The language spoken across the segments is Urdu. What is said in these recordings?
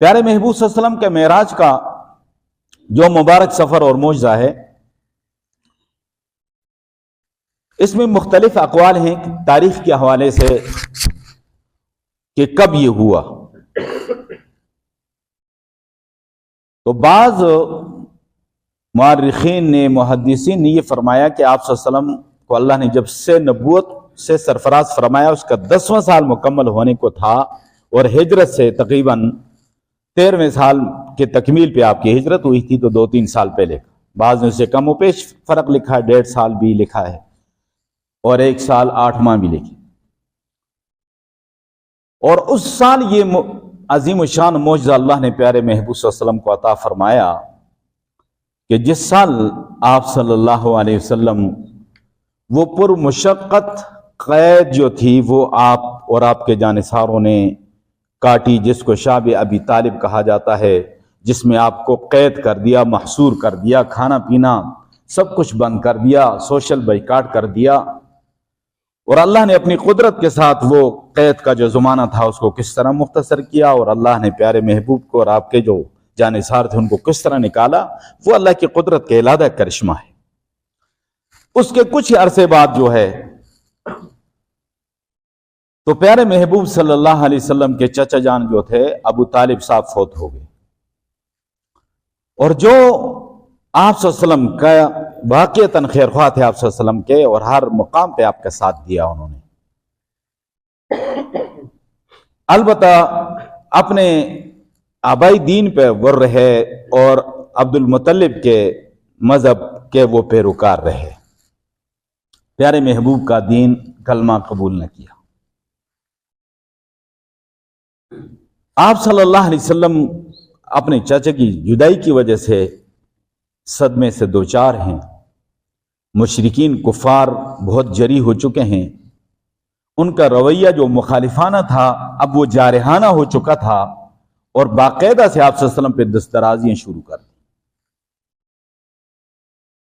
پیارے محبوب صلی اللہ علیہ وسلم کے معراج کا جو مبارک سفر اور معجزہ ہے، اس میں مختلف اقوال ہیں تاریخ کے حوالے سے کہ کب یہ ہوا۔ تو بعض مورخین نے، محدثین نے یہ فرمایا کہ آپ صلی اللہ علیہ وسلم کو اللہ نے جب سے نبوت سے سرفراز فرمایا، اس کا 10واں سال مکمل ہونے کو تھا، اور ہجرت سے تقریباً 13ویں سال کے تکمیل پہ آپ کی ہجرت ہوئی تھی، تو 2-3 سال پہلے۔ بعض نے اسے کم و بیش فرق لکھا ہے، 1.5 سال بھی لکھا ہے اور 1 سال 8 ماہ بھی لکھی۔ اور اس سال یہ عظیم الشان معجزہ اللہ نے پیارے محبوب صلی اللہ علیہ وسلم کو عطا فرمایا کہ جس سال آپ صلی اللہ علیہ وسلم وہ پر مشقت قید جو تھی وہ آپ اور آپ کے جانثاروں نے کاٹی، جس کو شعب ابی طالب کہا جاتا ہے، جس میں آپ کو قید کر دیا، محصور کر دیا، کھانا پینا سب کچھ بند کر دیا، سوشل بائیکاٹ کر دیا، اور اللہ نے اپنی قدرت کے ساتھ وہ قید کا جو زمانہ تھا اس کو کس طرح مختصر کیا، اور اللہ نے پیارے محبوب کو اور آپ کے جو جانثار تھے ان کو کس طرح نکالا، وہ اللہ کی قدرت کے علادہ کرشمہ ہے۔ اس کے کچھ عرصے بعد جو ہے تو پیارے محبوب صلی اللہ علیہ وسلم کے چچا جان جو تھے ابو طالب صاحب فوت ہو گئے، اور جو آپ صلی اللہ علیہ وسلم کا واقعتاً خیر خواہ تھے آپ صلی اللہ علیہ وسلم کے، اور ہر مقام پہ آپ کا ساتھ دیا انہوں نے، البتہ اپنے آبائی دین پہ ور رہے اور عبد المطلب کے مذہب کے وہ پیروکار رہے، پیارے محبوب کا دین کلمہ قبول نہ کیا۔ آپ صلی اللہ علیہ وسلم اپنے چاچا کی جدائی کی وجہ سے صدمے سے دوچار ہیں، مشرکین کفار بہت جری ہو چکے ہیں، ان کا رویہ جو مخالفانہ تھا اب وہ جارحانہ ہو چکا تھا، اور باقاعدہ سے آپ صلی اللہ علیہ وسلم پہ دسترازیاں شروع کر دی۔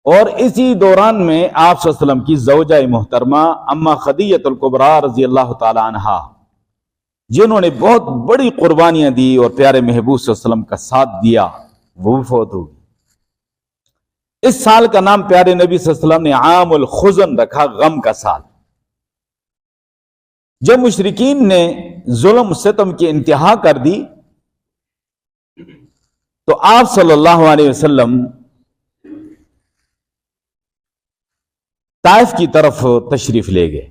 اور اسی دوران میں آپ صلی اللہ علیہ وسلم کی زوجہ محترمہ اما خدیجہ الکبریٰ رضی اللہ تعالی عنہا، جنہوں نے بہت بڑی قربانیاں دی اور پیارے محبوب صلی اللہ علیہ وسلم کا ساتھ دیا، وہ بھی فوت ہو گئی۔ اس سال کا نام پیارے نبی صلی اللہ علیہ وسلم نے عام الحزن رکھا، غم کا سال۔ جب مشرکین نے ظلم ستم کی انتہا کر دی تو آپ صلی اللہ علیہ وسلم طائف کی طرف تشریف لے گئے۔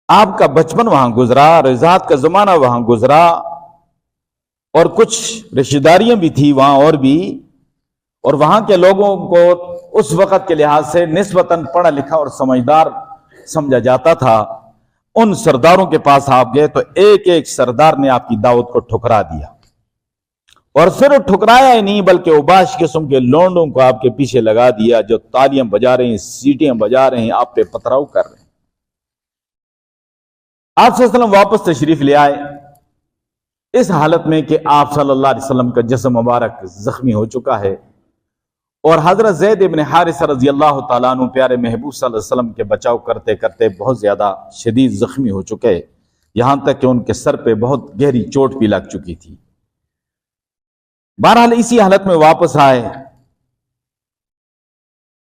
آپ کا بچپن وہاں گزرا، رضاعت کا زمانہ وہاں گزرا، اور کچھ رشتہ داریاں بھی تھی وہاں اور بھی، اور وہاں کے لوگوں کو اس وقت کے لحاظ سے نسبتاً پڑھا لکھا اور سمجھدار سمجھا جاتا تھا۔ ان سرداروں کے پاس آپ گئے تو ایک ایک سردار نے آپ کی دعوت کو ٹھکرا دیا، اور صرف ٹھکرایا ہی نہیں بلکہ اوباش قسم کے لونڈوں کو آپ کے پیچھے لگا دیا، جو تالیاں بجا رہے ہیں، سیٹیاں بجا رہے ہیں، آپ پہ پتھراؤ کر رہے ہیں۔ آپ صلی اللہ علیہ وسلم واپس تشریف لے آئے اس حالت میں کہ آپ صلی اللہ علیہ وسلم کا جسم مبارک زخمی ہو چکا ہے، اور حضرت زید ابن حارثہ رضی اللہ تعالیٰ عنہ پیارے محبوب صلی اللہ علیہ وسلم کے بچاؤ کرتے کرتے بہت زیادہ شدید زخمی ہو چکے، یہاں تک کہ ان کے سر پہ بہت گہری چوٹ بھی لگ چکی تھی۔ بہرحال اسی حالت میں واپس آئے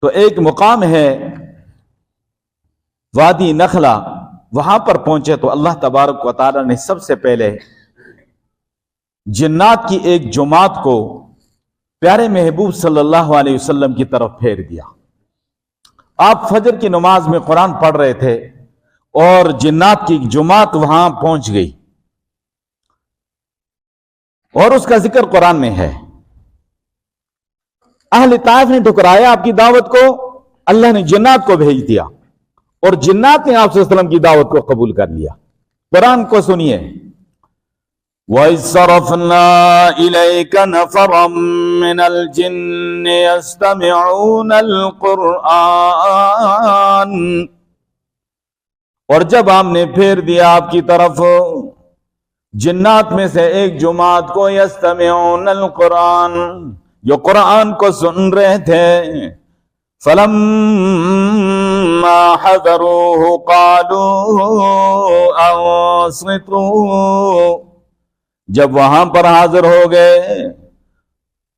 تو ایک مقام ہے وادی نخلا، وہاں پر پہنچے تو اللہ تبارک و تعالیٰ نے سب سے پہلے جنات کی ایک جماعت کو پیارے محبوب صلی اللہ علیہ وسلم کی طرف پھیر دیا۔ آپ فجر کی نماز میں قرآن پڑھ رہے تھے اور جنات کی جماعت وہاں پہنچ گئی، اور اس کا ذکر قرآن میں ہے۔ اہل طائف نے ٹھکرایا آپ کی دعوت کو، اللہ نے جنات کو بھیج دیا، اور جنات نے آپ صلی اللہ علیہ وسلم کی دعوت کو قبول کر لیا۔ قرآن کو سنیے، وَإِذْ صَرَفْنَا إِلَيْكَ نَفَرًا مِّنَ الْجِنِّ يَسْتَمِعُونَ الْقُرْآنَ، اور جب ہم نے پھیر دیا آپ کی طرف جنات میں سے ایک جماعت کو، یستمعون القرآن، جو قرآن کو سن رہے تھے، فلما حضروه قالوا انصتوا، جب وہاں پر حاضر ہو گئے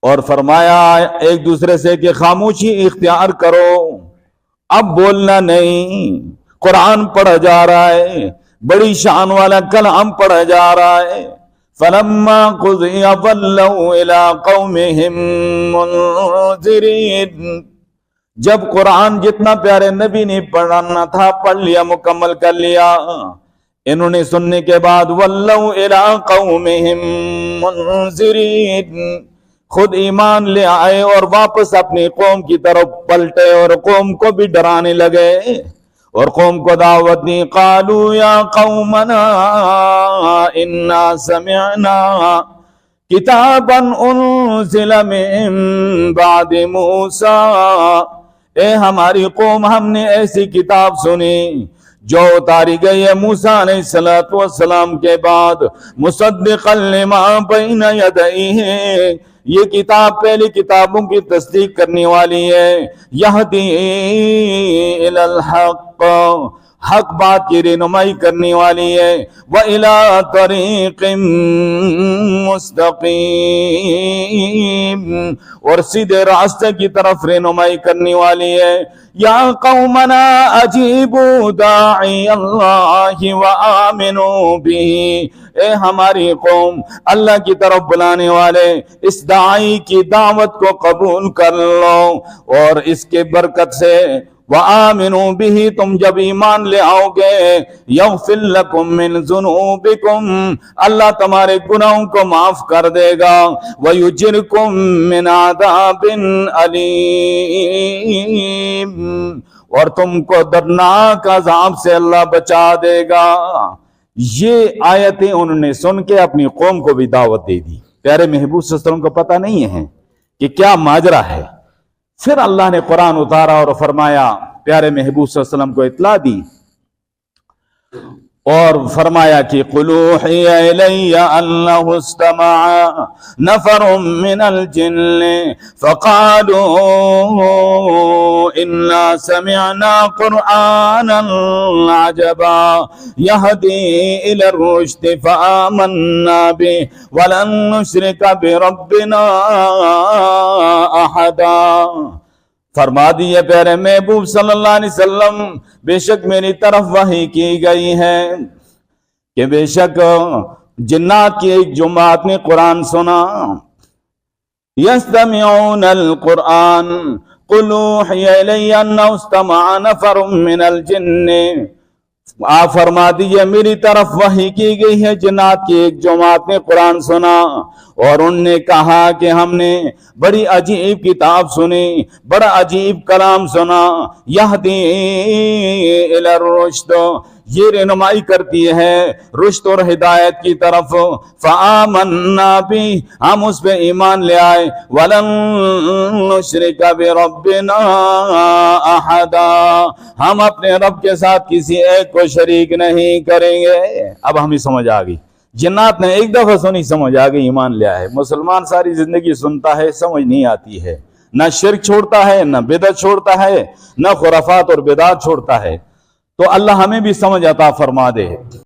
اور فرمایا ایک دوسرے سے کہ خاموشی اختیار کرو، اب بولنا نہیں، قرآن پڑھا جا رہا ہے، بڑی شان والا کلام پڑھا جا رہا ہے۔ فلما قضی ولوا الی قومہم منذرین، جب قرآن جتنا پیارے نبی نے پڑھانا تھا پڑھ لیا، مکمل کر لیا، انہوں نے سننے کے بعد ولوا الی قومہم منذرین، خود ایمان لے آئے اور واپس اپنی قوم کی طرف پلٹے اور قوم کو بھی ڈرانے لگے اور قوم کو دعوت دی۔ قالوا یا قومنا انا سمعنا کتابا انزل من بعد موسیٰ، اے ہماری قوم، ہم نے ایسی کتاب سنی جو اتاری گئی ہے موسیٰ علیہ السلام کے بعد، مصدقا لما بین یدیہ، یہ کتاب پہلی کتابوں کی تصدیق کرنے والی ہے، یہدی الی الحق، حق بات کی رہنمائی کرنے والی ہے، وَإِلَىٰ طَرِيقٍ مُسْتَقِيمٍ، اور سیدھے راستے کی طرف رہنمائی کرنے والی ہے۔ یا قومنا اجیبوا داعی اللہ وآمنوا بہ، اے ہماری قوم، اللہ کی طرف بلانے والے اس داعی کی دعوت کو قبول کر لو اور اس کے برکت سے وآمنوا بہ، تم جب ایمان لے آؤ گے، یغفر لکم من ذنوبکم، اللہ تمہارے گناہوں کو معاف کر دے گا، ویجرکم من عذاب علیم، اور تم کو دردناک عذاب سے اللہ بچا دے گا۔ یہ آیتیں انہوں نے سن کے اپنی قوم کو بھی دعوت دے دی۔ پیارے محبوب صلی اللہ علیہ وسلم کو پتہ نہیں ہے کہ کیا ماجرا ہے۔ پھر اللہ نے قرآن اتارا اور فرمایا، پیارے محبوب صلی اللہ علیہ وسلم کو اطلاع دی اور فرمایا کہ قُلْ أُوحِيَ إِلَيَّ أَنَّهُ اسْتَمَعَ نَفَرٌ مِّنَ الْجِنِّ فَقَالُوا إِنَّا سَمِعْنَا قُرْآنًا عَجَبًا يَهْدِي إِلَى الرُّشْدِ فَآمَنَّا بِهِ وَلَن نُّشْرِكَ بِرَبِّنَا أَحَدًا۔ فرما دیے پیارے محبوب صلی اللہ علیہ وسلم، بے شک میری طرف وحی کی گئی ہے کہ بے شک جنات کی ایک جماعت نے قرآن سنا، یستمعون القرآن قُلْ أُوحِيَ إِلَيَّ أَنَّهُ اسْتَمَعَ نَفَرٌ مِّنَ الْجِنِّ، آپ فرما دیجئے میری طرف وحی کی گئی ہے، جنات کی ایک جماعت نے قرآن سنا اور ان نے کہا کہ ہم نے بڑی عجیب کتاب سنی، بڑا عجیب کلام سنا، یہدی الی الرشد، یہ رہنمائی کرتی ہے رشد اور ہدایت کی طرف، فآمنا بھی، ہم اس پہ ایمان لے آئے، ولن نشرک بربنا احدا، ہم اپنے رب کے ساتھ کسی ایک کو شریک نہیں کریں گے۔ اب ہمیں سمجھ آ گئی، جنات نے ایک دفعہ سنی، سمجھ آ گئی، ایمان لیا ہے۔ مسلمان ساری زندگی سنتا ہے، سمجھ نہیں آتی ہے، نہ شرک چھوڑتا ہے، نہ بدعت چھوڑتا ہے، نہ خرافات اور بدعات چھوڑتا ہے۔ تو اللہ ہمیں بھی سمجھ عطا فرما دے۔